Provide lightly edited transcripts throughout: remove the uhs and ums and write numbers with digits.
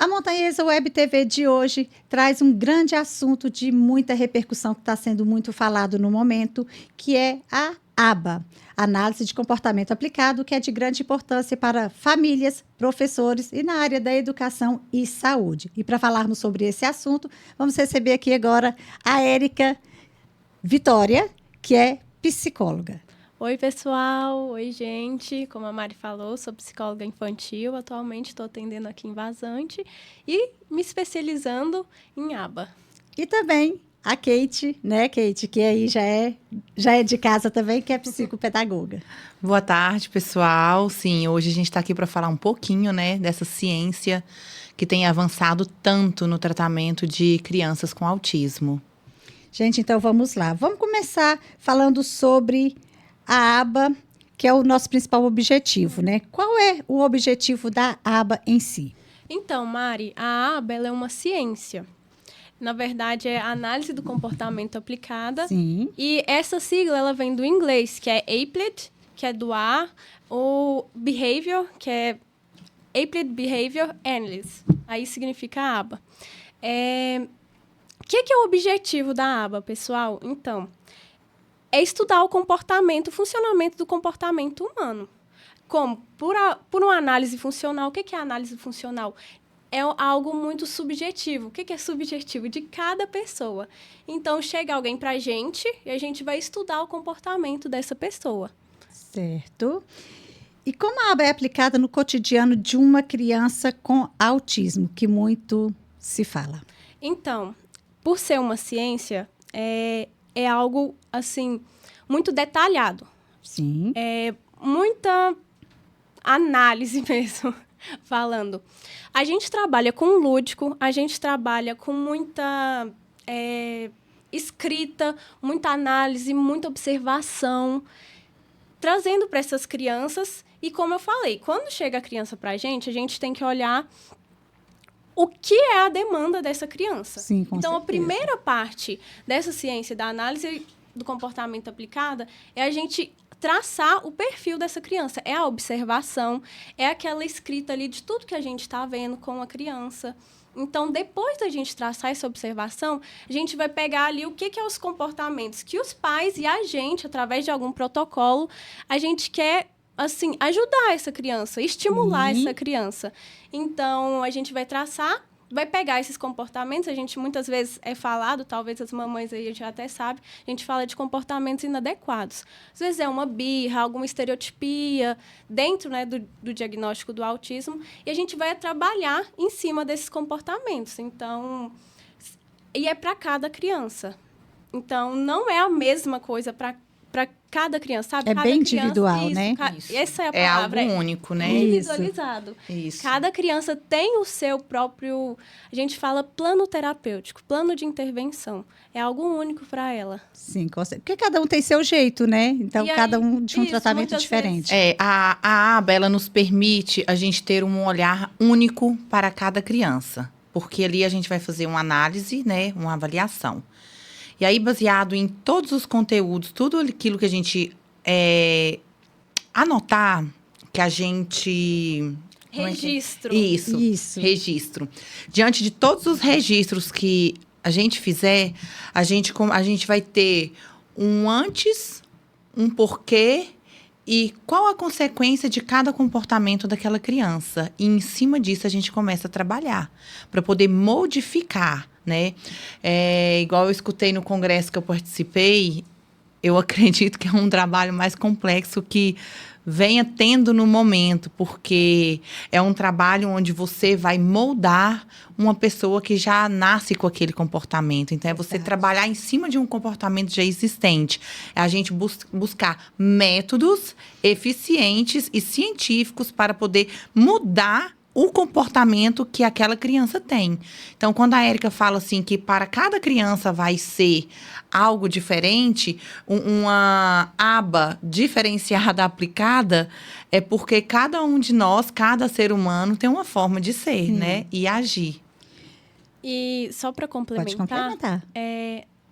A Montanhesa Web TV de hoje traz um grande assunto de muita repercussão que está sendo muito falado no momento, que é a ABA, Análise de Comportamento Aplicado, que é de grande importância para famílias, professores e na área da educação e saúde. E para falarmos sobre esse assunto, vamos receber aqui agora a Érica Vitória, que é psicóloga. Oi, pessoal. Oi, gente. Como a Mari falou, sou psicóloga infantil. Atualmente estou atendendo aqui em Vazante e me especializando em ABA. E também a Kate, né, Kate, que aí já é de casa também, que é psicopedagoga. Boa tarde, pessoal. Sim, hoje a gente está aqui para falar um pouquinho, né, dessa ciência que tem avançado tanto no tratamento de crianças com autismo. Gente, então vamos lá. Vamos começar falando sobre a ABA, que é o nosso principal objetivo, né? Qual é o objetivo da ABA em si? Então, Mari, a ABA ela é uma ciência. Na verdade, é a análise do comportamento aplicada. Sim. E essa sigla ela vem do inglês, que é Applied, que é do A, o Behavior, que é Applied Behavior Analysis. Aí significa ABA. O que é o objetivo da ABA, pessoal? Então, é estudar o comportamento, o funcionamento do comportamento humano. Como? Por uma análise funcional. O que é a análise funcional? É algo muito subjetivo. O que é subjetivo? De cada pessoa. Então, chega alguém para a gente e a gente vai estudar o comportamento dessa pessoa. Certo. E como a ABA é aplicada no cotidiano de uma criança com autismo, que muito se fala? Então, por ser uma ciência, é algo, assim, muito detalhado. Sim. É muita análise mesmo, falando. A gente trabalha com lúdico, a gente trabalha com muita escrita, muita análise, muita observação, trazendo para essas crianças. E como eu falei, quando chega a criança para a gente tem que olhar o que é a demanda dessa criança. Sim, com então, certeza. A primeira parte dessa ciência da análise do comportamento aplicada é a gente traçar o perfil dessa criança. É a observação, é aquela escrita ali de tudo que a gente está vendo com a criança. Então, depois da gente traçar essa observação, a gente vai pegar ali o que é os comportamentos que os pais e a gente, através de algum protocolo, a gente quer assim, ajudar essa criança, estimular essa criança. Então, a gente vai traçar, vai pegar esses comportamentos, a gente muitas vezes é falado, talvez as mamães aí já até sabem, a gente fala de comportamentos inadequados. Às vezes é uma birra, alguma estereotipia dentro, né, do diagnóstico do autismo, e a gente vai trabalhar em cima desses comportamentos. Então, e é para cada criança. Então, não é a mesma coisa para cada criança, sabe? É cada bem criança, individual, né? Isso. Essa é a palavra. É algo único, né? Individualizado. Isso. Cada criança tem o seu próprio, a gente fala plano terapêutico, plano de intervenção. É algo único para ela. Sim, com certeza. Porque cada um tem seu jeito, né? Então, cada um de um tratamento diferente. A ABA, ela nos permite a gente ter um olhar único para cada criança. Porque ali a gente vai fazer uma análise, né? Uma avaliação. E aí, baseado em todos os conteúdos, tudo aquilo que a gente anotar, que a gente... Registro. Isso, registro. Diante de todos os registros que a gente fizer, a gente vai ter um antes, um porquê e qual a consequência de cada comportamento daquela criança. E em cima disso, a gente começa a trabalhar para poder modificar, né? Igual eu escutei no congresso que eu participei, eu acredito que é um trabalho mais complexo que venha tendo no momento, porque é um trabalho onde você vai moldar uma pessoa que já nasce com aquele comportamento. Então, é você trabalhar em cima de um comportamento já existente. É a gente buscar métodos eficientes e científicos para poder mudar o comportamento que aquela criança tem. Então, quando a Érica fala assim que para cada criança vai ser algo diferente, uma aba diferenciada aplicada, é porque cada um de nós, cada ser humano tem uma forma de ser, né? E agir. E só para complementar, Pode complementar.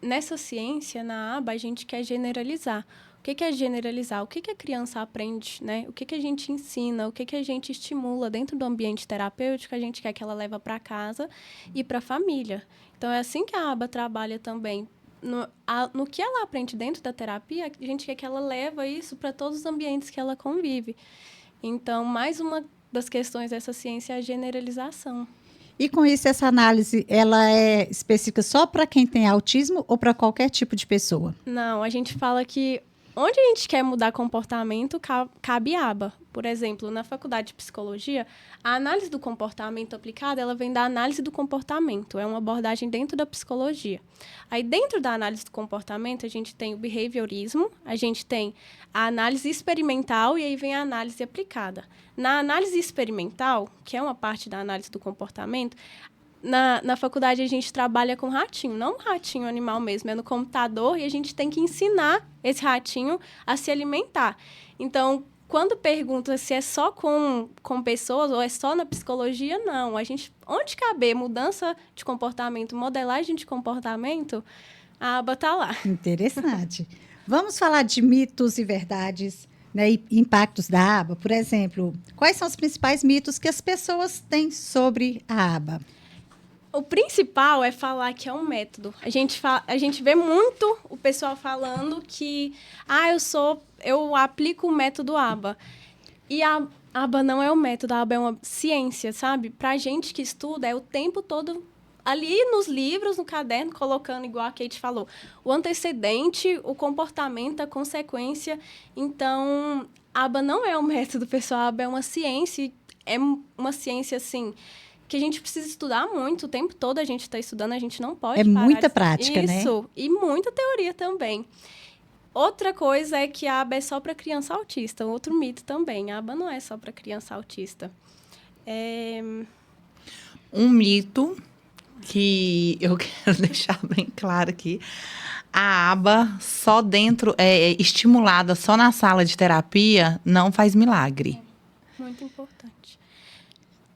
Nessa ciência, na aba, a gente quer generalizar. O que é generalizar? O que a criança aprende, né? O que a gente ensina? O que a gente estimula dentro do ambiente terapêutico? A gente quer que ela leve para casa e para a família. Então, é assim que a aba trabalha também. No que ela aprende dentro da terapia, a gente quer que ela leve isso para todos os ambientes que ela convive. Então, mais uma das questões dessa ciência é a generalização. E com isso, essa análise, ela é específica só para quem tem autismo ou para qualquer tipo de pessoa? Não, a gente fala que onde a gente quer mudar comportamento, cabe aba. Por exemplo, na faculdade de psicologia, a análise do comportamento aplicada, ela vem da análise do comportamento. É uma abordagem dentro da psicologia. Aí, dentro da análise do comportamento, a gente tem o behaviorismo, a gente tem a análise experimental e aí vem a análise aplicada. Na análise experimental, que é uma parte da análise do comportamento, na faculdade a gente trabalha com ratinho, não um ratinho animal mesmo, é no computador e a gente tem que ensinar esse ratinho a se alimentar. Então, quando pergunta se é só com pessoas ou é só na psicologia, não. Onde caber mudança de comportamento, modelagem de comportamento, a aba está lá. Interessante. Vamos falar de mitos e verdades, né, e impactos da aba. Por exemplo, quais são os principais mitos que as pessoas têm sobre a aba? O principal é falar que é um método. A gente vê muito o pessoal falando que eu aplico o método aba. E a aba não é um método, a aba é uma ciência, sabe? Pra gente que estuda, é o tempo todo ali nos livros, no caderno, colocando, igual a Kate falou, o antecedente, o comportamento, a consequência. Então, a aba não é um método, pessoal, a aba é uma ciência assim, que a gente precisa estudar muito, o tempo todo a gente está estudando, a gente não pode parar. É muita prática, né? Isso, e muita teoria também. Outra coisa é que a aba é só para criança autista, outro mito também, a aba não é só para criança autista. Um mito que eu quero deixar bem claro aqui, a aba só dentro, estimulada só na sala de terapia, não faz milagre. Muito importante.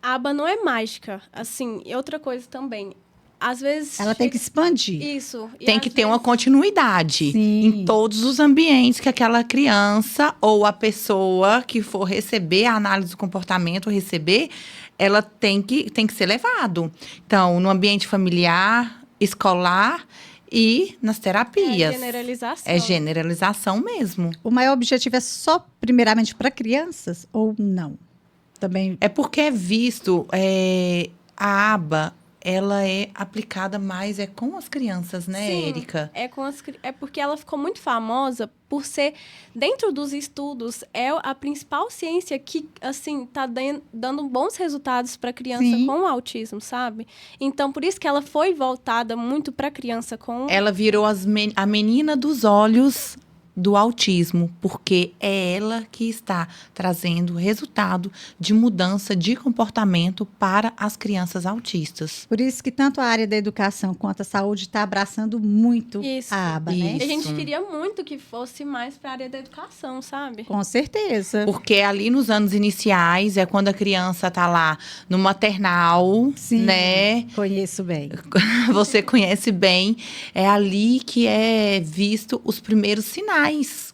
A aba não é mágica, assim, e outra coisa também, às vezes... Ela tem que expandir. Isso. Tem que ter uma continuidade. Sim. Em todos os ambientes que aquela criança ou a pessoa que for receber a análise do comportamento, ela tem que ser levado. Então, no ambiente familiar, escolar e nas terapias. É generalização. É generalização mesmo. O maior objetivo é só, primeiramente, para crianças ou não? Também. É porque é visto, a aba, ela é aplicada mais com as crianças, né, Sim, Érica? É porque ela ficou muito famosa por ser, dentro dos estudos, é a principal ciência que, assim, tá dando bons resultados para criança Sim. com autismo, sabe? Então, por isso que ela foi voltada muito para criança com... Ela virou a menina dos olhos do autismo, porque é ela que está trazendo resultado de mudança de comportamento para as crianças autistas. Por isso que tanto a área da educação quanto a saúde está abraçando muito Isso. a aba, né? A gente Isso. queria muito que fosse mais para a área da educação, sabe? Com certeza. Porque ali nos anos iniciais é quando a criança está lá no maternal, Sim, né? conheço bem. Você conhece bem, é ali que é visto os primeiros sinais,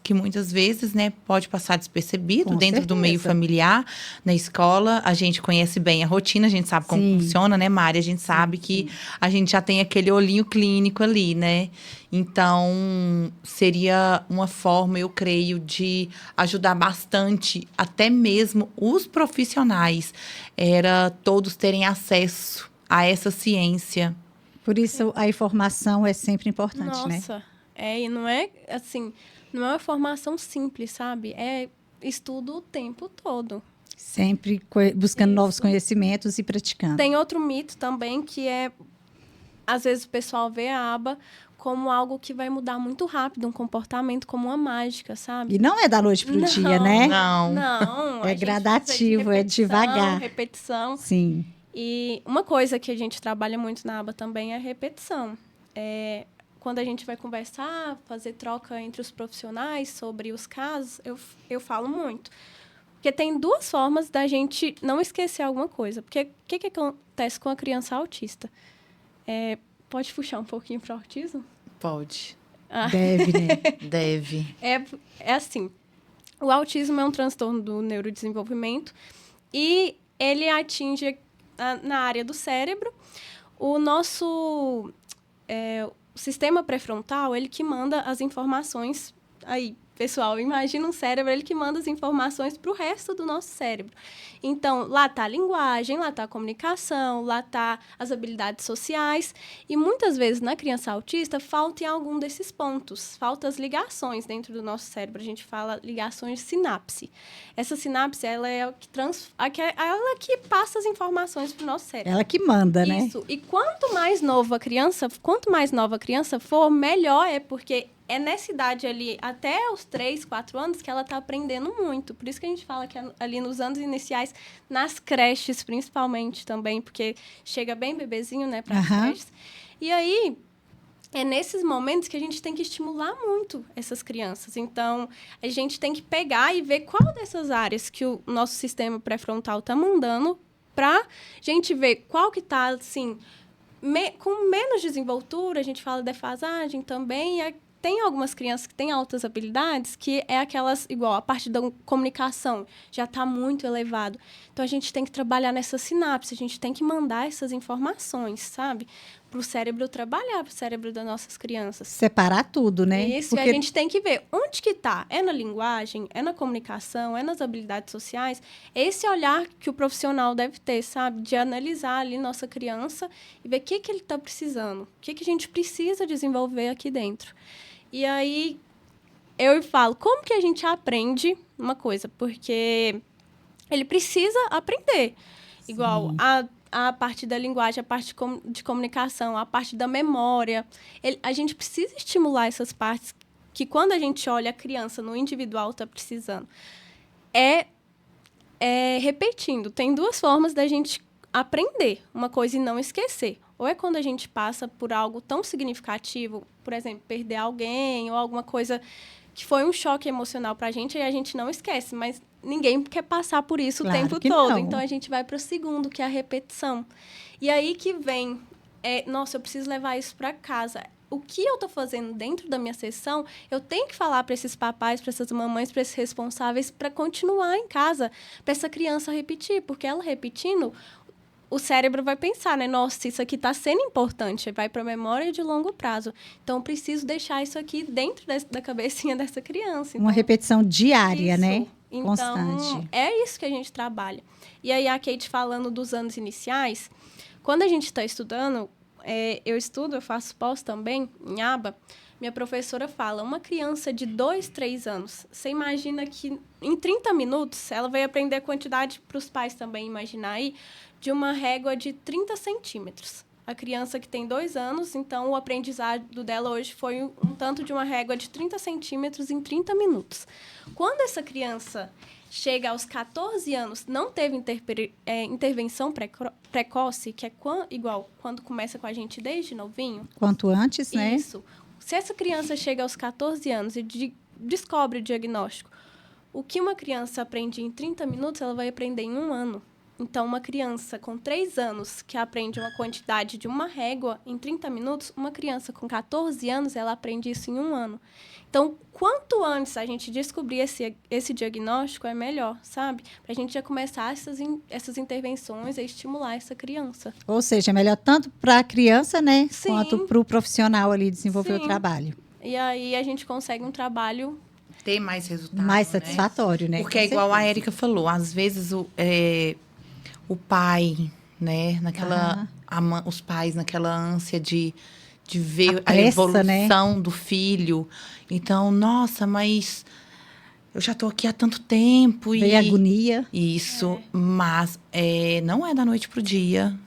que muitas vezes, né, pode passar despercebido Com dentro do meio certeza. familiar, na escola. A gente conhece bem a rotina, a gente sabe como Sim. funciona, né, Mari? A gente sabe que a gente já tem aquele olhinho clínico ali, né? Então, seria uma forma, eu creio, de ajudar bastante, até mesmo os profissionais, era todos terem acesso a essa ciência. Por isso a informação é sempre importante, né? Nossa, e não é, assim, não é uma formação simples, sabe? É estudo o tempo todo. Sempre buscando Isso. novos conhecimentos e praticando. Tem outro mito também, que é, às vezes o pessoal vê a aba como algo que vai mudar muito rápido, um comportamento como uma mágica, sabe? E não é da noite para o dia, né? Não. Não. É a gente gradativo, precisa de é devagar. repetição. Sim. E uma coisa que a gente trabalha muito na aba também é a repetição. Quando a gente vai conversar, fazer troca entre os profissionais sobre os casos, eu falo muito. Porque tem duas formas da gente não esquecer alguma coisa. Porque o que acontece com a criança autista? Pode puxar um pouquinho para o autismo? Pode. Deve, né? Deve. É assim, o autismo é um transtorno do neurodesenvolvimento e ele atinge na área do cérebro. O nosso sistema pré-frontal, ele que manda as informações. Aí, pessoal, imagina um cérebro, ele que manda as informações para o resto do nosso cérebro. Então, lá está a linguagem, lá está a comunicação, lá está as habilidades sociais. E muitas vezes, na criança autista, falta em algum desses pontos. Faltam as ligações dentro do nosso cérebro. A gente fala ligações de sinapse. Essa sinapse, ela é o que ela que passa as informações para o nosso cérebro. Ela que manda, né? Isso. E quanto mais nova a criança for, melhor é, porque é nessa idade ali, até os 3, 4 anos, que ela está aprendendo muito. Por isso que a gente fala que ali nos anos iniciais, nas creches, principalmente também, porque chega bem bebezinho, né, para as creches. E aí, é nesses momentos que a gente tem que estimular muito essas crianças. Então, a gente tem que pegar e ver qual dessas áreas que o nosso sistema pré-frontal está mandando para a gente ver qual que está, assim, com menos desenvoltura. A gente fala defasagem também, tem algumas crianças que têm altas habilidades, que é aquelas, igual, a parte da comunicação já está muito elevado. Então, a gente tem que trabalhar nessa sinapse, a gente tem que mandar essas informações, sabe? Para o cérebro trabalhar, para o cérebro das nossas crianças. Separar tudo, né? Isso, e a gente tem que ver onde que está. É na linguagem, é na comunicação, é nas habilidades sociais. Esse olhar que o profissional deve ter, sabe? De analisar ali nossa criança e ver o que ele está precisando. O que a gente precisa desenvolver aqui dentro. E aí, eu falo, como que a gente aprende uma coisa? Porque ele precisa aprender. Sim. Igual a parte da linguagem, a parte de comunicação, a parte da memória. A gente precisa estimular essas partes que, quando a gente olha a criança no individual, está precisando. Repetindo. Tem 2 formas da gente aprender uma coisa e não esquecer. Ou é quando a gente passa por algo tão significativo, por exemplo, perder alguém ou alguma coisa que foi um choque emocional para a gente e a gente não esquece, mas ninguém quer passar por isso o tempo todo. Não. Então, a gente vai para o segundo, que é a repetição. E aí que vem, nossa, eu preciso levar isso para casa. O que eu estou fazendo dentro da minha sessão, eu tenho que falar para esses papais, para essas mamães, para esses responsáveis, para continuar em casa, para essa criança repetir, porque ela repetindo, o cérebro vai pensar, né? Nossa, isso aqui está sendo importante, vai para a memória de longo prazo. Então, eu preciso deixar isso aqui dentro da cabecinha dessa criança. Então, uma repetição diária, isso, né? Então, constante. É isso que a gente trabalha. E aí, a Kate falando dos anos iniciais, quando a gente está estudando, eu faço pós também, em aba, minha professora fala, uma criança de 2, 3 anos, você imagina que em 30 minutos ela vai aprender a quantidade, para os pais também imaginar aí, de uma régua de 30 centímetros. A criança que tem 2 anos, então o aprendizado dela hoje foi um tanto de uma régua de 30 centímetros em 30 minutos. Quando essa criança chega aos 14 anos, não teve intervenção precoce, que é igual quando começa com a gente desde novinho. Quanto antes, né? Isso. Se essa criança chega aos 14 anos e descobre o diagnóstico, o que uma criança aprende em 30 minutos, ela vai aprender em 1 ano. Então, uma criança com 3 anos que aprende uma quantidade de uma régua em 30 minutos, uma criança com 14 anos, ela aprende isso em 1 ano. Então, quanto antes a gente descobrir esse diagnóstico, é melhor, sabe? Para a gente já começar essas intervenções e estimular essa criança. Ou seja, é melhor tanto para a criança, né? Sim. Quanto para o profissional ali desenvolver Sim. o trabalho. E aí a gente consegue um trabalho ter mais resultado, mais satisfatório, né? Porque é igual a Érica falou, às vezes o pai, né, os pais naquela ânsia de ver a evolução, né, do filho. Então, nossa, mas eu já tô aqui há tanto tempo. Vem agonia. Isso, mas não é da noite pro dia.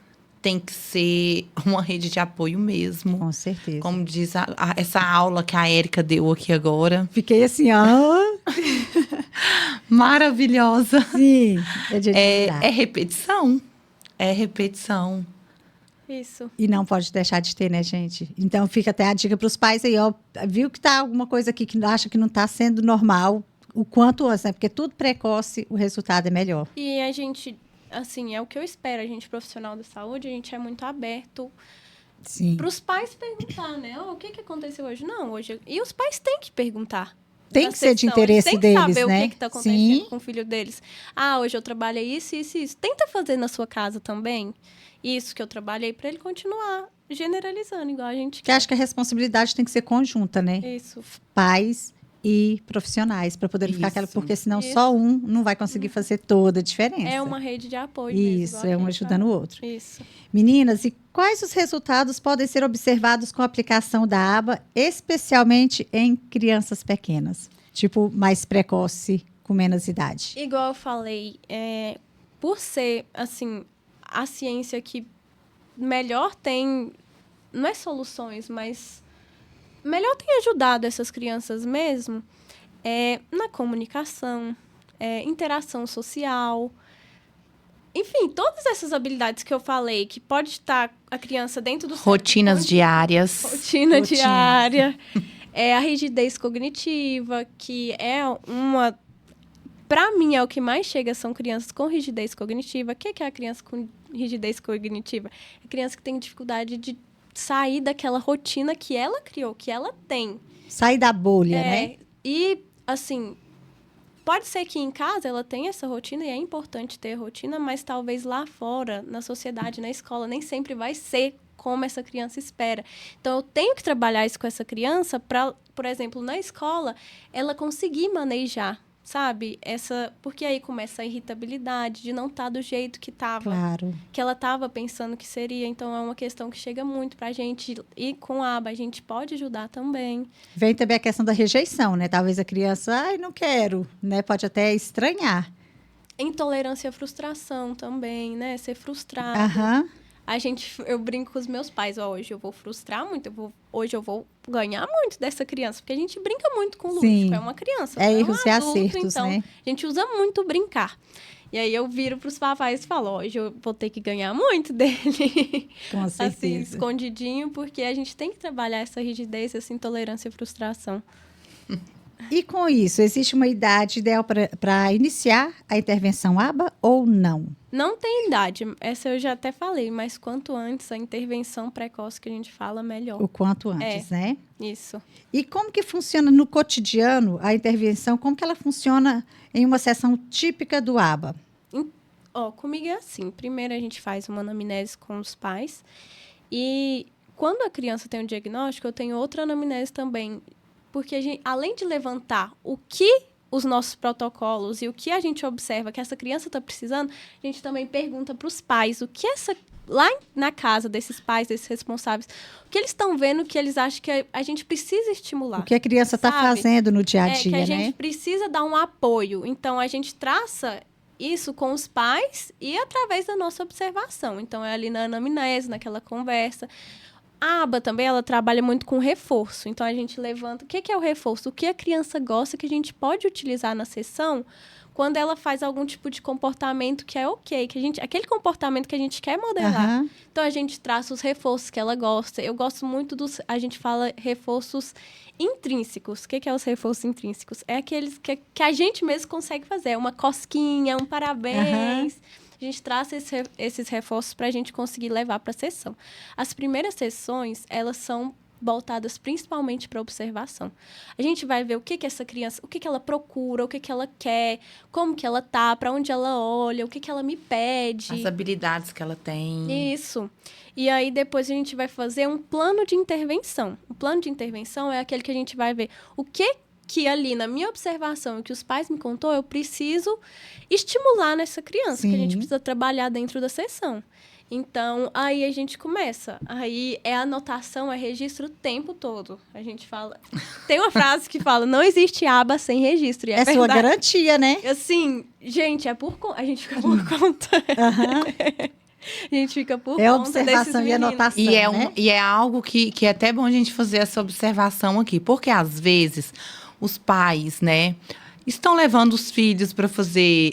Tem que ser uma rede de apoio mesmo. Com certeza. Como diz essa aula que a Érica deu aqui agora. Fiquei assim, maravilhosa. Sim. É repetição. É repetição. Isso. E não pode deixar de ter, né, gente? Então, fica até a dica para os pais aí, ó. Viu que tá alguma coisa aqui que acha que não está sendo normal, o quanto antes, né? Porque tudo precoce, o resultado é melhor. E a gente, assim, é o que eu espero. A gente, profissional da saúde, a gente é muito aberto Sim. Para os pais perguntar, né? O que aconteceu hoje? Não, hoje... E os pais têm que perguntar. Tem que ser de interesse deles, deles, saber né? o que está acontecendo Sim. com o filho deles. Hoje eu trabalhei isso, isso, isso. Tenta fazer na sua casa também. Isso que eu trabalhei para ele continuar generalizando, igual a gente Porque acho que a responsabilidade tem que ser conjunta, né? Isso. Pais e profissionais, para poder ficar aquela... Porque senão Isso. só um não vai conseguir fazer toda a diferença. É uma rede de apoio Isso, mesmo. é um ajudando o outro. Isso. Meninas, e quais os resultados podem ser observados com a aplicação da aba, especialmente em crianças pequenas? Tipo, mais precoce, com menos idade. Igual eu falei, por ser, assim, a ciência que melhor tem... Não é soluções, mas... Melhor tem ajudado essas crianças mesmo na comunicação, interação social. Enfim, todas essas habilidades que eu falei, que pode estar a criança dentro do... Rotinas diárias. Rotina diária. A rigidez cognitiva, que é uma... Para mim, é o que mais chega, são crianças com rigidez cognitiva. O que é a criança com rigidez cognitiva? É a criança que tem dificuldade de sair daquela rotina que ela criou, que ela tem. Sair da bolha, né? E, assim, pode ser que em casa ela tenha essa rotina, e é importante ter rotina, mas talvez lá fora, na sociedade, na escola, nem sempre vai ser como essa criança espera. Então, eu tenho que trabalhar isso com essa criança para, por exemplo, na escola, ela conseguir manejar, sabe? Porque aí começa a irritabilidade de não estar do jeito que estava. Claro. Que ela estava pensando que seria. Então, é uma questão que chega muito para a gente. E com a aba, a gente pode ajudar também. Vem também a questão da rejeição, né? Talvez a criança, não quero, né? Pode até estranhar. Intolerância à frustração também, né? Ser frustrado. Aham. Eu brinco com os meus pais, hoje eu vou frustrar muito, hoje eu vou ganhar muito dessa criança, porque a gente brinca muito com o lúdico, Sim. é uma criança. Erros e adulto, acertos, então, né? A gente usa muito brincar. E aí eu viro pros papais e falo, hoje eu vou ter que ganhar muito dele. Com certeza. Assim, escondidinho, porque a gente tem que trabalhar essa rigidez, essa intolerância e frustração. E com isso, existe uma idade ideal para iniciar a intervenção aba ou não? Não tem idade, essa eu já até falei, mas quanto antes a intervenção precoce que a gente fala, melhor. O quanto antes, né? Isso. E como que funciona no cotidiano a intervenção? Como que ela funciona em uma sessão típica do aba? Comigo é assim. Primeiro a gente faz uma anamnese com os pais. E quando a criança tem um diagnóstico, eu tenho outra anamnese também. Porque a gente, além de levantar o que os nossos protocolos e o que a gente observa que essa criança está precisando, a gente também pergunta para os pais o que lá na casa desses pais, desses responsáveis, o que eles estão vendo que eles acham que a gente precisa estimular. O que a criança está fazendo no dia a dia, que a né? gente precisa dar um apoio. Então, a gente traça isso com os pais e através da nossa observação. Então, é ali na anamnese, naquela conversa. A aba também, ela trabalha muito com reforço. Então, a gente levanta... O que é o reforço? O que a criança gosta que a gente pode utilizar na sessão quando ela faz algum tipo de comportamento que é ok. Aquele comportamento que a gente quer modelar. Uhum. Então, a gente traça os reforços que ela gosta. Eu gosto muito a gente fala reforços intrínsecos. O que é os reforços intrínsecos? É aqueles que a gente mesmo consegue fazer. Uma cosquinha, um parabéns... A gente traça esses reforços para a gente conseguir levar para a sessão. As primeiras sessões, elas são voltadas principalmente para observação. A gente vai ver o que essa criança, o que ela procura, o que ela quer, como que ela tá, para onde ela olha, o que ela me pede. As habilidades que ela tem. Isso. E aí, depois, a gente vai fazer um plano de intervenção. O plano de intervenção é aquele que a gente vai ver o que ali, na minha observação, o que os pais me contou, eu preciso estimular nessa criança, que a gente precisa trabalhar dentro da sessão. Então, aí a gente começa. Aí é anotação, é registro o tempo todo. A gente fala... Tem uma frase que fala, não existe aba sem registro. E é sua garantia, né? Assim, gente, a gente fica por conta. Uhum. A gente fica por conta desses observação e anotação, né? E é algo que é até bom a gente fazer essa observação aqui. Porque, às vezes, os pais, né, estão levando os filhos para fazer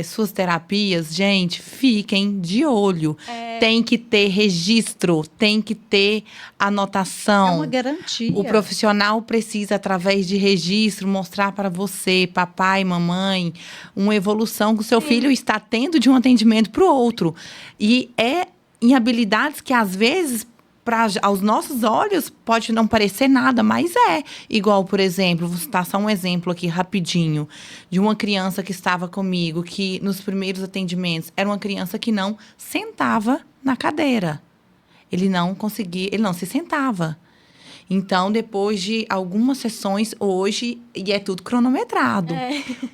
suas terapias. Gente, fiquem de olho. Tem que ter registro, tem que ter anotação. É uma garantia. O profissional precisa, através de registro, mostrar para você, papai, mamãe, uma evolução que o seu filho está tendo de um atendimento para o outro. E é em habilidades que, às vezes, aos nossos olhos, pode não parecer nada, mas é. Igual, por exemplo, vou citar só um exemplo aqui rapidinho, de uma criança que estava comigo, que nos primeiros atendimentos, era uma criança que não sentava na cadeira. Ele não se sentava. Então, depois de algumas sessões, hoje, e é tudo cronometrado,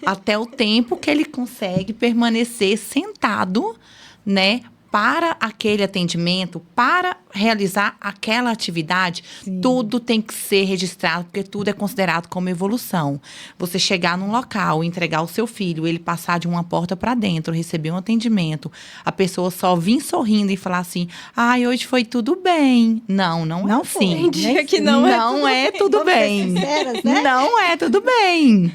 até o tempo que ele consegue permanecer sentado, né, para aquele atendimento, para realizar aquela atividade, tudo tem que ser registrado, porque tudo é considerado como evolução. Você chegar num local, entregar o seu filho, ele passar de uma porta para dentro, receber um atendimento, a pessoa só vir sorrindo e falar assim, ai, hoje foi tudo bem. Não é assim. Tem dia que não é tudo bem. Sinceras, né? Não é tudo bem.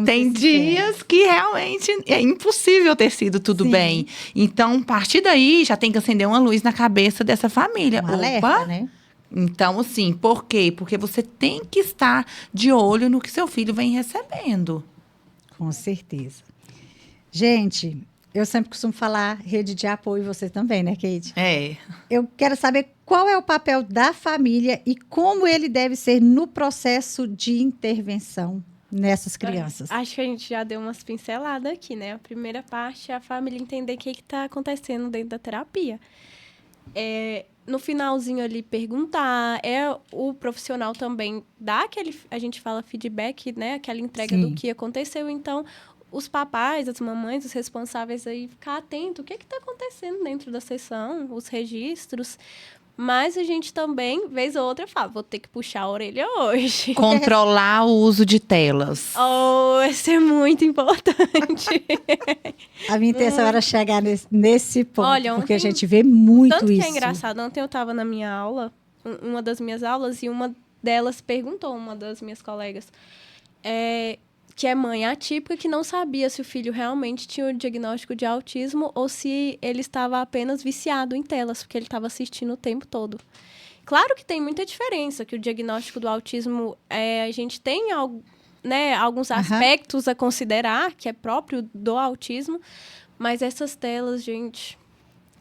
Tem ser dias que realmente é impossível ter sido tudo bem. Então, a partir daí, já tem que acender uma luz na cabeça dessa família. Um alerta, né? Então, assim, por quê? Porque você tem que estar de olho no que seu filho vem recebendo. Com certeza. Gente, eu sempre costumo falar rede de apoio, você também, né, Kate? Eu quero saber qual é o papel da família e como ele deve ser no processo de intervenção nessas crianças. Acho que a gente já deu umas pinceladas aqui, né? A primeira parte é a família entender o que está acontecendo dentro da terapia. No finalzinho ali, perguntar. O profissional também dar a gente fala feedback, né? Aquela entrega do que aconteceu. Então, os papais, as mamães, os responsáveis aí, ficar atento. O que está acontecendo dentro da sessão? Os registros. Mas a gente também, vez ou outra, fala, vou ter que puxar a orelha hoje. Controlar o uso de telas. Isso é muito importante. A minha intenção era chegar nesse ponto, Olha, porque a gente vê muito tanto isso. Que é engraçado. Ontem eu estava na minha aula, uma das minhas aulas, e uma delas perguntou, uma das minhas colegas, que é mãe atípica, que não sabia se o filho realmente tinha o diagnóstico de autismo ou se ele estava apenas viciado em telas, porque ele estava assistindo o tempo todo. Claro que tem muita diferença, que o diagnóstico do autismo, a gente tem alguns aspectos a considerar, que é próprio do autismo, mas essas telas, gente...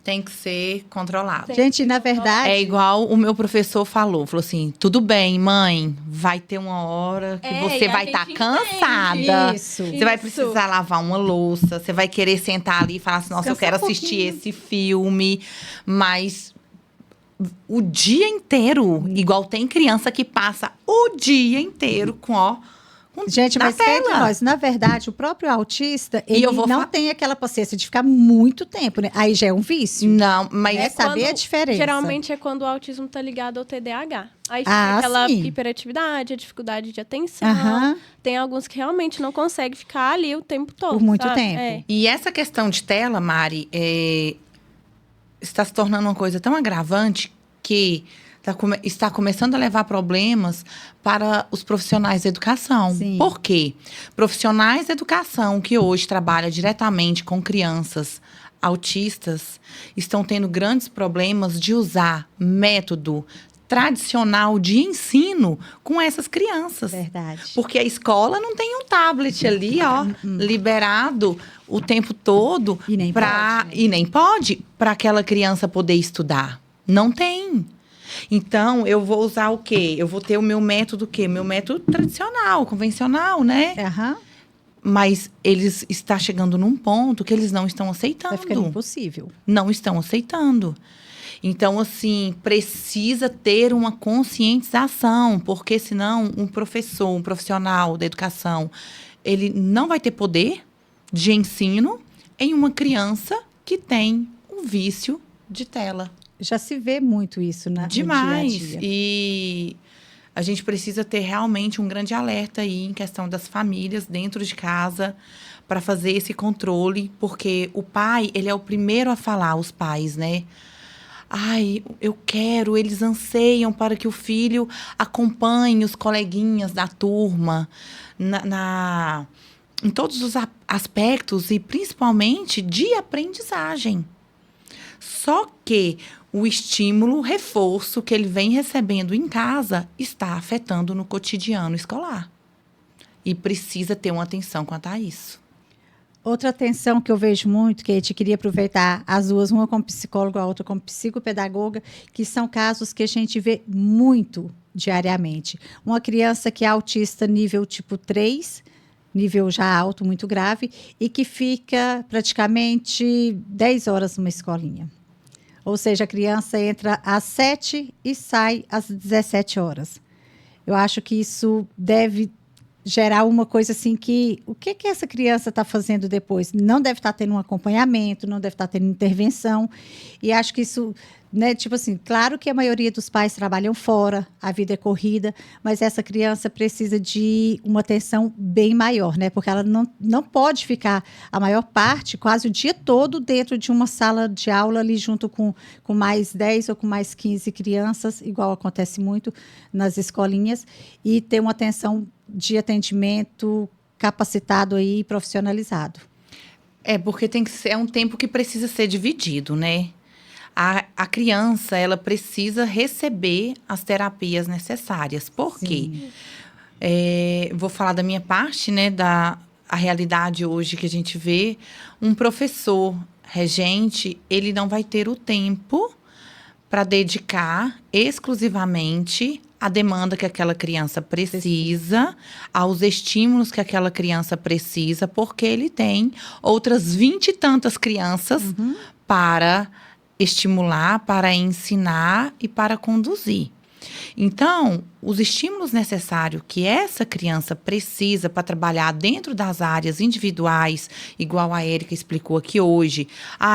Tem que ser controlado. Gente, na verdade... É igual o meu professor falou assim, tudo bem, mãe, vai ter uma hora que você vai estar cansada. Isso. Você vai precisar lavar uma louça, você vai querer sentar ali e falar assim, nossa, eu quero assistir esse filme, mas o dia inteiro, igual tem criança que passa o dia inteiro com Gente, mas entre nós, na verdade, o próprio autista, ele não tem aquela paciência de ficar muito tempo, né? Aí já é um vício. Não, mas... saber a diferença. Geralmente é quando o autismo está ligado ao TDAH. Aí fica aquela hiperatividade, a dificuldade de atenção. Tem alguns que realmente não conseguem ficar ali o tempo todo. Por muito tempo. E essa questão de tela, Mari, está se tornando uma coisa tão agravante que... está começando a levar problemas para os profissionais da educação. Sim. Por quê? Profissionais da educação que hoje trabalham diretamente com crianças autistas estão tendo grandes problemas de usar método tradicional de ensino com essas crianças. Verdade. Porque a escola não tem um tablet ali, liberado o tempo todo. E nem pode. E nem pode para aquela criança poder estudar. Não tem. Então, eu vou usar o quê? Eu vou ter o meu método o quê? Meu método tradicional, convencional, né? Mas eles estão chegando num ponto que eles não estão aceitando. Vai ficando impossível. Não estão aceitando. Então, assim, precisa ter uma conscientização, porque senão um professor, um profissional da educação, ele não vai ter poder de ensino em uma criança que tem um vício de tela. Já se vê muito isso no Demais. dia a dia. E a gente precisa ter realmente um grande alerta aí em questão das famílias dentro de casa para fazer esse controle, porque o pai, ele é o primeiro a falar, os pais, né? Ai, eu quero, eles anseiam para que o filho acompanhe os coleguinhas da turma em todos os aspectos e principalmente de aprendizagem. Só que o estímulo, o reforço que ele vem recebendo em casa está afetando no cotidiano escolar. E precisa ter uma atenção quanto a isso. Outra atenção que eu vejo muito, Kate, queria aproveitar as duas, uma como psicóloga, a outra como psicopedagoga, que são casos que a gente vê muito diariamente. Uma criança que é autista nível tipo 3, nível já alto, muito grave, e que fica praticamente 10 horas numa escolinha. Ou seja, a criança entra às 7 e sai às 17 horas. Eu acho que isso deve gerar uma coisa assim que... O que essa criança está fazendo depois? Não deve estar tendo um acompanhamento, não deve estar tendo intervenção. E acho que isso... Né, tipo assim, claro que a maioria dos pais trabalham fora, a vida é corrida, mas essa criança precisa de uma atenção bem maior, né? Porque ela não pode ficar a maior parte, quase o dia todo, dentro de uma sala de aula ali junto com mais 10 ou com mais 15 crianças, igual acontece muito nas escolinhas, e ter uma atenção de atendimento capacitado aí, profissionalizado. Porque tem que ser um tempo que precisa ser dividido, né? A criança, ela precisa receber as terapias necessárias. Por quê? Vou falar da minha parte, né? A realidade hoje que a gente vê. Um professor regente, ele não vai ter o tempo para dedicar exclusivamente à demanda que aquela criança precisa, aos estímulos que aquela criança precisa, porque ele tem outras 20 e tantas crianças para estimular, para ensinar e para conduzir. Então, os estímulos necessários que essa criança precisa para trabalhar dentro das áreas individuais, igual a Érica explicou aqui hoje,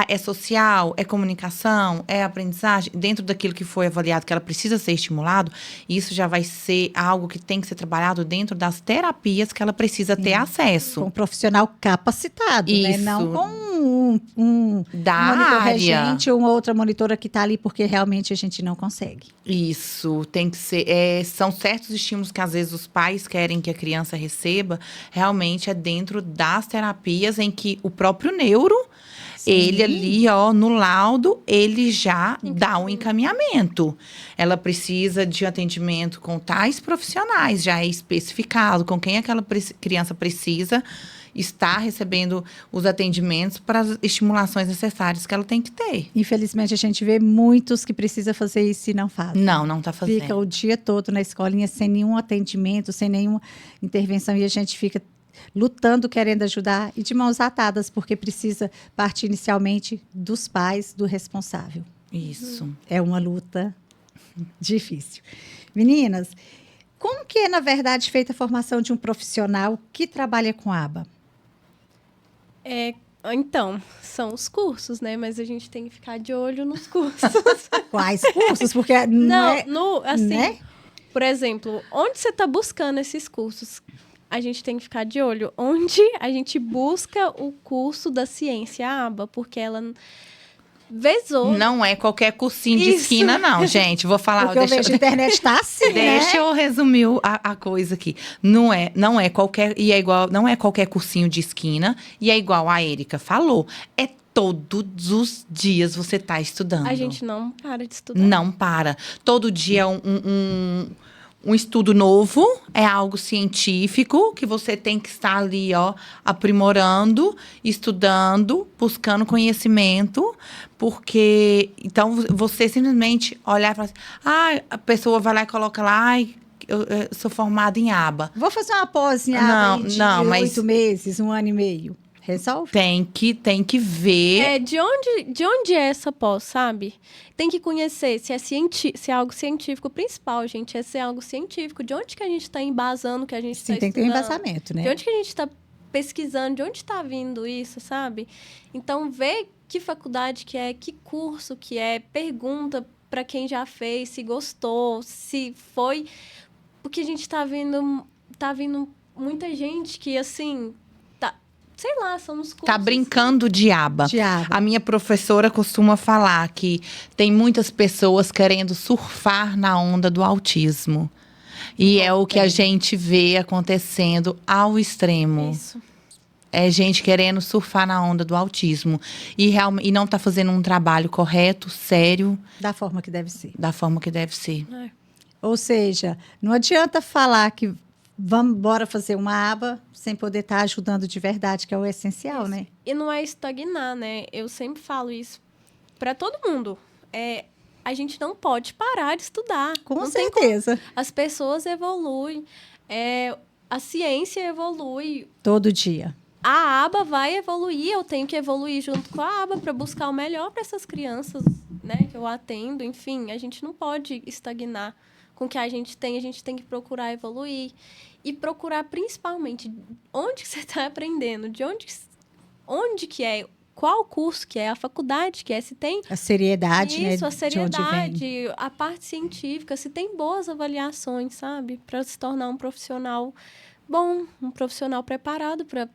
é social, é comunicação, é aprendizagem, dentro daquilo que foi avaliado que ela precisa ser estimulado, isso já vai ser algo que tem que ser trabalhado dentro das terapias que ela precisa ter acesso. Com um profissional capacitado, isso. Né? Não com um monitor regente ou uma outra monitora que está ali porque realmente a gente não consegue. Isso, tem que ser... São certos estímulos que, às vezes, os pais querem que a criança receba. Realmente, é dentro das terapias em que o próprio neuro, ele ali, no laudo, ele já dá um encaminhamento. Ela precisa de atendimento com tais profissionais, já é especificado com quem aquela criança precisa está recebendo os atendimentos para as estimulações necessárias que ela tem que ter. Infelizmente, a gente vê muitos que precisam fazer isso e não fazem. Não está fazendo. Fica o dia todo na escolinha sem nenhum atendimento, sem nenhuma intervenção, e a gente fica lutando, querendo ajudar, e de mãos atadas, porque precisa partir inicialmente dos pais, do responsável. Isso. É uma luta difícil. Meninas, como que é, na verdade, feita a formação de um profissional que trabalha com ABA? Então, são os cursos, né? Mas a gente tem que ficar de olho nos cursos. Quais cursos? Porque assim, né? Por exemplo, onde você está buscando esses cursos? A gente tem que ficar de olho. Onde a gente busca o curso da ciência ABA? Porque ela... Não é qualquer cursinho de esquina, não, gente. Vou falar... Porque eu vejo a internet tá assim, Deixa eu resumir a coisa aqui. Não é qualquer... E é igual... Não é qualquer cursinho de esquina. E é igual a Érica falou. É todos os dias você tá estudando. A gente não para de estudar. Não para. Todo dia um estudo novo, é algo científico que você tem que estar ali, aprimorando, estudando, buscando conhecimento, porque então você simplesmente olhar e falar assim, a pessoa vai lá e coloca lá, eu sou formada em ABA. Vou fazer uma pós em ABA de 8 meses, 1 ano e meio. Resolve? Tem que ver. De onde é essa pós, sabe? Tem que conhecer se é algo científico. O principal, gente, é ser algo científico. De onde que a gente está embasando, que a gente está estudando. Sim, tem que ter um embasamento, né? De onde que a gente está pesquisando, de onde está vindo isso, sabe? Então, ver que faculdade que é, que curso que é, pergunta para quem já fez, se gostou, se foi... Porque a gente está vendo muita gente que, assim... Sei lá, são os cursos. Tá brincando de ABA. A minha professora costuma falar que tem muitas pessoas querendo surfar na onda do autismo. E é o que a gente vê acontecendo ao extremo. Isso. É gente querendo surfar na onda do autismo. E não tá fazendo um trabalho correto, sério. Da forma que deve ser. Da forma que deve ser. Ou seja, não adianta falar que vamos bora fazer uma aba sem poder estar ajudando de verdade, que é o essencial, né? E não é estagnar, né? Eu sempre falo isso para todo mundo. A gente não pode parar de estudar. Com não tem certeza. As pessoas evoluem, a ciência evolui. Todo dia. A aba vai evoluir, eu tenho que evoluir junto com a aba para buscar o melhor para essas crianças, né, que eu atendo. Enfim, a gente não pode estagnar com o que a gente tem que procurar evoluir. E procurar principalmente onde que você está aprendendo, onde que é, qual curso que é, a faculdade que é, se tem... A seriedade, né? Isso, a de onde vem. seriedade, a parte científica, se tem boas avaliações, sabe? Para se tornar um profissional bom, um profissional preparado para,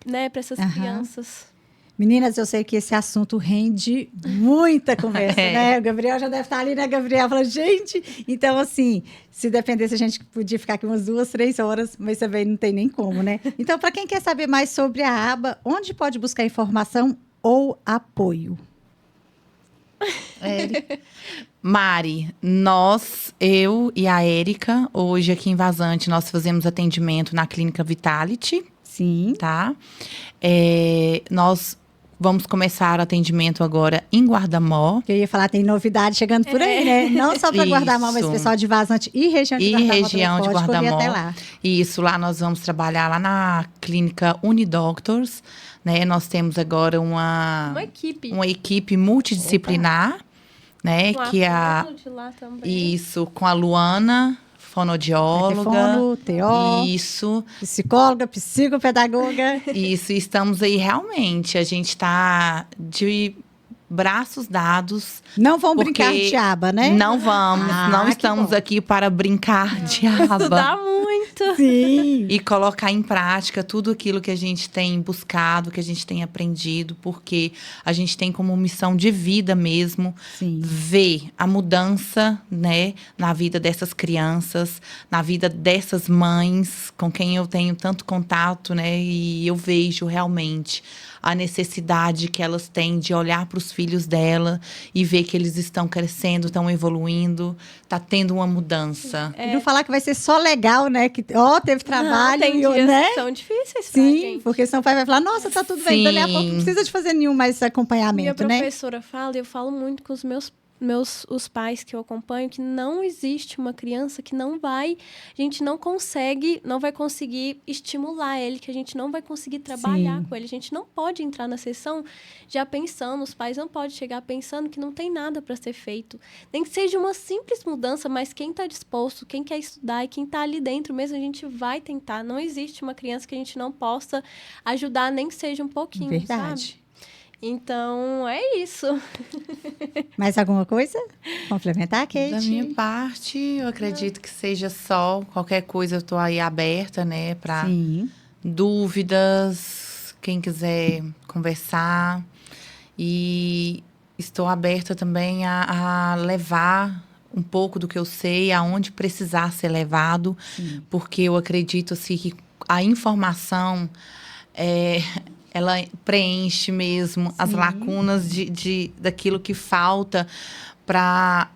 né, para essas crianças. Meninas, eu sei que esse assunto rende muita conversa, né? O Gabriel já deve estar ali, né, Gabriel? Fala, gente... Então, assim, se dependesse, a gente podia ficar aqui umas 2, 3 horas, mas também não tem nem como, né? Então, para quem quer saber mais sobre a aba, onde pode buscar informação ou apoio? Mari, eu e a Érica, hoje aqui em Vazante, nós fazemos atendimento na Clínica Vitality. Sim. Tá? Nós vamos começar o atendimento agora em Guardamó. Eu ia falar, tem novidade chegando por aí, né? Não só para Guardamó, mas pessoal de Vazante e região de Guardamó. E região de Guardamó. Até lá. Isso, lá nós vamos trabalhar lá na Clínica Unidoctors, né? Nós temos agora uma equipe multidisciplinar, né? Com que de lá também. Isso, com a Luana, fonoaudióloga. Fono, TO. Isso. Psicóloga, psicopedagoga. Isso, estamos aí realmente. A gente está de braços dados. Não vão brincar de aba, né? Não vamos. Não estamos aqui para brincar de aba. Estudar muito. Sim. E colocar em prática tudo aquilo que a gente tem buscado, que a gente tem aprendido, porque a gente tem como missão de vida mesmo ver a mudança, né, na vida dessas crianças, na vida dessas mães com quem eu tenho tanto contato, né, e eu vejo realmente a necessidade que elas têm de olhar para os filhos dela e ver que eles estão crescendo, estão evoluindo, tá tendo uma mudança. E não falar que vai ser só legal, né? Que, teve trabalho. Tem dias né? que são difíceis pra gente. Porque senão o pai vai falar, nossa, tá tudo bem. Dali a pouco não precisa de fazer nenhum mais acompanhamento, Minha né? professora fala, e eu falo muito com os pais que eu acompanho, que não existe uma criança que a gente não vai conseguir estimular ele, que a gente não vai conseguir trabalhar com ele. A gente não pode entrar na sessão já pensando, os pais não podem chegar pensando que não tem nada para ser feito. Nem que seja uma simples mudança, mas quem está disposto, quem quer estudar e quem está ali dentro mesmo, a gente vai tentar. Não existe uma criança que a gente não possa ajudar, nem que seja um pouquinho, Verdade. sabe? Então, é isso. Mais alguma coisa? Complementar, Kate? Da minha parte, eu acredito que seja só. Qualquer coisa, eu tô aí aberta, né? Para dúvidas, quem quiser conversar. E estou aberta também a levar um pouco do que eu sei, aonde precisar ser levado. Porque eu acredito, assim, que a informação... ela preenche mesmo as lacunas daquilo que falta para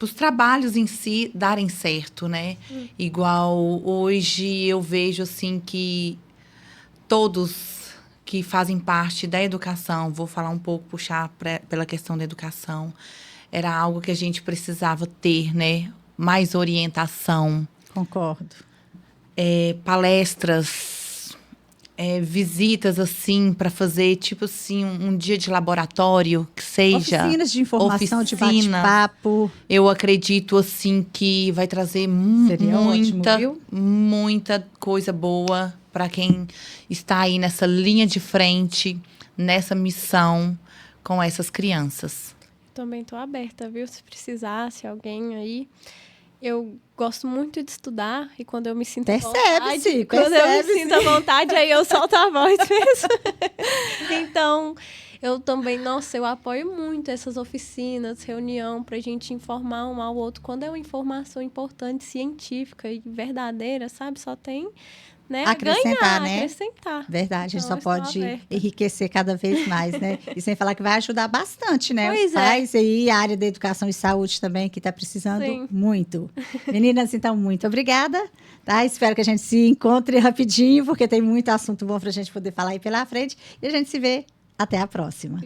os trabalhos em si darem certo, né? Igual hoje eu vejo assim que todos que fazem parte da educação, vou falar um pouco, puxar pela questão da educação, era algo que a gente precisava ter, né? Mais orientação. Concordo. Palestras, visitas, assim, para fazer, tipo assim, um dia de laboratório, que seja... Oficinas de informação, de bate-papo. Eu acredito, assim, que vai trazer muita coisa boa para quem está aí nessa linha de frente, nessa missão com essas crianças. Também estou aberta, viu? Se precisasse alguém aí... Eu gosto muito de estudar e quando eu me sinto à vontade... Quando eu me sinto à vontade, aí eu solto a voz mesmo. Então, eu também, eu apoio muito essas oficinas, reunião, pra gente informar um ao outro. Quando é uma informação importante, científica e verdadeira, sabe? Só tem, né, acrescentar, ganhar, né? acrescentar. Verdade, a gente Então, só eu estou pode aberta. enriquecer cada vez mais, né? E sem falar que vai ajudar bastante, né? Pois Os é. pais e a área da educação e saúde também, que está precisando Sim. muito. Meninas, então, muito obrigada. Tá? Espero que a gente se encontre rapidinho, porque tem muito assunto bom para a gente poder falar aí pela frente. E a gente se vê até a próxima.